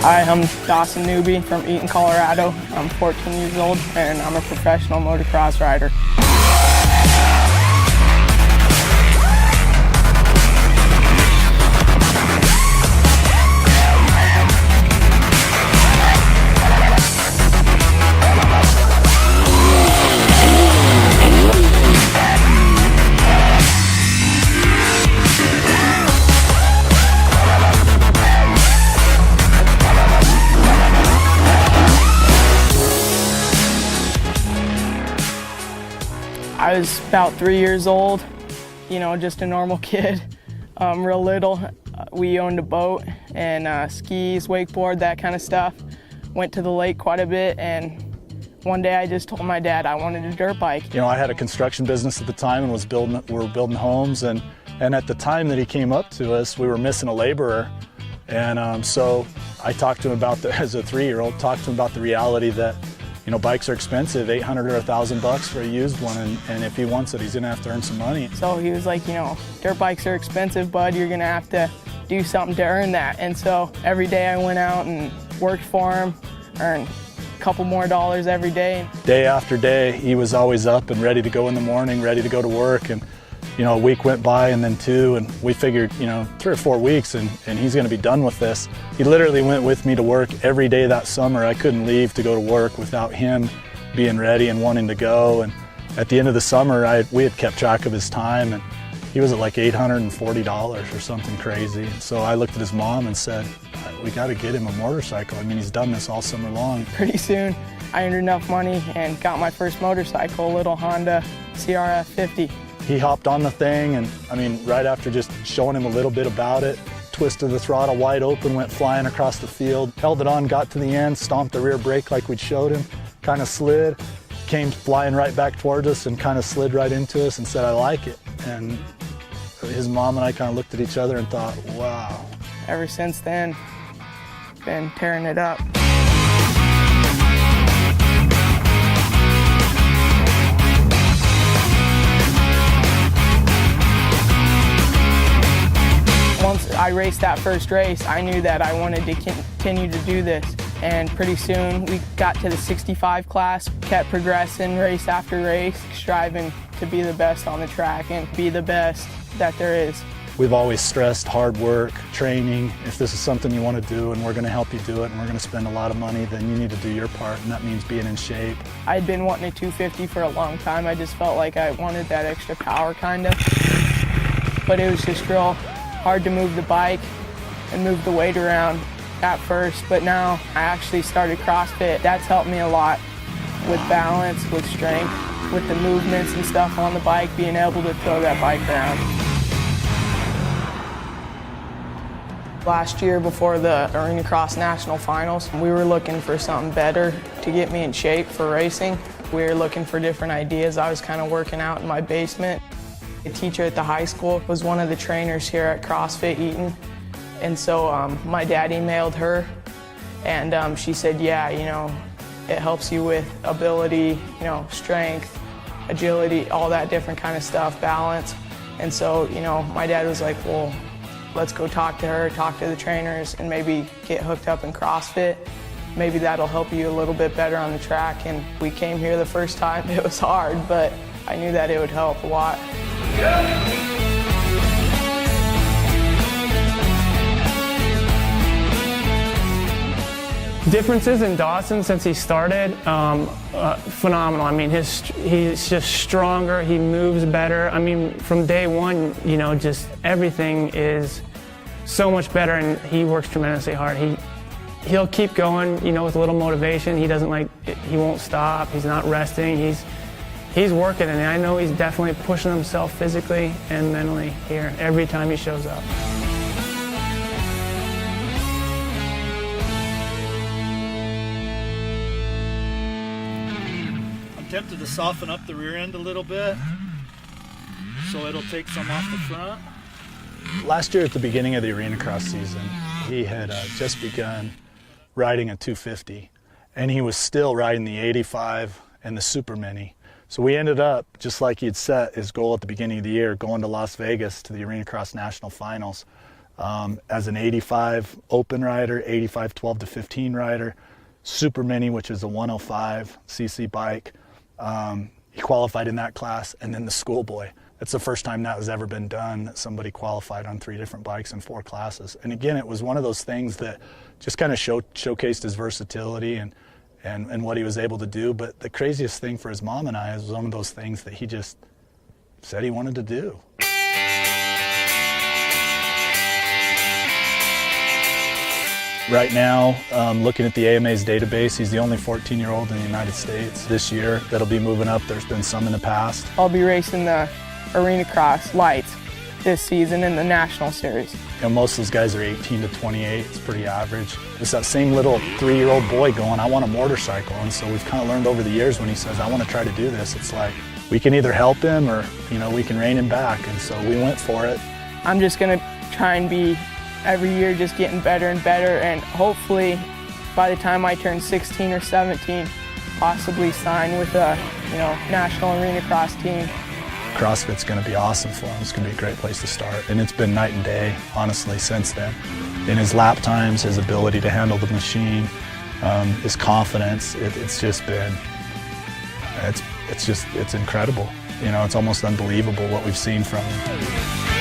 Hi, I'm Dawson Newby from Eaton, Colorado. I'm 14 years old and I'm a professional motocross rider. I was about 3 years old, you know, just a normal kid, real little. We owned a boat and skis, wakeboard, that kind of stuff. Went to the lake quite a bit, and one day I just told my dad I wanted a dirt bike. You know, I had a construction business at the time and we were building homes, and at the time that he came up to us, we were missing a laborer. And so I talked to him about, as a 3-year-old, talked to him about the reality that, you know, bikes are expensive, $800 or $1,000 for a used one, and if he wants it, he's gonna have to earn some money. So he was like, you know, dirt bikes are expensive, bud, you're gonna have to do something to earn that. And so every day I went out and worked for him, earned a couple more dollars every day. Day after day, he was always up and ready to go in the morning, ready to go to work, and you know, a week went by and then 2, and we figured, you know, 3 or 4 weeks and he's gonna be done with this. He literally went with me to work every day that summer. I couldn't leave to go to work without him being ready and wanting to go. And at the end of the summer, we had kept track of his time, and he was at like $840 or something crazy. So I looked at his mom and said, we gotta get him a motorcycle. I mean, he's done this all summer long. Pretty soon, I earned enough money and got my first motorcycle, a little Honda CRF 50. He hopped on the thing, and I mean, right after just showing him a little bit about it, twisted the throttle wide open, went flying across the field, held it on, got to the end, stomped the rear brake like we'd showed him, kind of slid, came flying right back towards us and kind of slid right into us and said, I like it. And his mom and I kind of looked at each other and thought, wow. Ever since then, been tearing it up. Once I raced that first race, I knew that I wanted to continue to do this. And pretty soon we got to the 65 class, kept progressing race after race, striving to be the best on the track and be the best that there is. We've always stressed hard work, training. If this is something you want to do and we're going to help you do it and we're going to spend a lot of money, then you need to do your part, and that means being in shape. I'd been wanting a 250 for a long time. I just felt like I wanted that extra power kind of. But it was just real hard to move the bike and move the weight around at first, but now I actually started CrossFit. That's helped me a lot with balance, with strength, with the movements and stuff on the bike, being able to throw that bike around. Last year, before the Arena Cross National Finals, we were looking for something better to get me in shape for racing. We were looking for different ideas. I was kind of working out in my basement. A teacher at the high school was one of the trainers here at CrossFit Eaton. And so my dad emailed her, and she said, yeah, you know, it helps you with ability, you know, strength, agility, all that different kind of stuff, balance. And so, you know, my dad was like, well, let's go talk to her, talk to the trainers, and maybe get hooked up in CrossFit. Maybe that'll help you a little bit better on the track. And we came here the first time. It was hard, but I knew that it would help a lot. Differences in Dawson since he started, phenomenal. I mean, he's just stronger, he moves better. I mean, from day one, you know, just everything is so much better, and he works tremendously hard. He'll keep going, you know, with a little motivation. He won't stop, he's not resting, he's working, and I know he's definitely pushing himself physically and mentally here every time he shows up. I'm tempted to soften up the rear end a little bit so it'll take some off the front. Last year at the beginning of the Arena Cross season, he had just begun riding a 250, and he was still riding the 85 and the Super Mini. So we ended up, just like he'd set his goal at the beginning of the year, going to Las Vegas to the Arena Cross National Finals. as an 85 open rider, 85 12 to 15 rider, Super Mini, which is a 105 cc bike. He qualified in that class, and then the schoolboy. It's the first time that has ever been done, that somebody qualified on 3 different bikes in 4 classes. And again, it was one of those things that just kind of showcased his versatility and what he was able to do. But the craziest thing for his mom and I is one of those things that he just said he wanted to do. Right now, looking at the AMA's database, he's the only 14-year-old in the United States this year that'll be moving up. There's been some in the past. I'll be racing the Arena Cross Lights this season in the National Series. You know, most of those guys are 18 to 28. It's pretty average. It's that same little 3-year-old boy going, I want a motorcycle. And so we've kind of learned over the years when he says, I want to try to do this, it's like we can either help him or, you know, we can rein him back. And so we went for it. I'm just going to try and be every year just getting better and better, and hopefully by the time I turn 16 or 17, possibly sign with a national arena cross team. CrossFit's going to be awesome for him. It's going to be a great place to start. And it's been night and day, honestly, since then. In his lap times, his ability to handle the machine, his confidence, it's just been, it's incredible. You know, it's almost unbelievable what we've seen from him.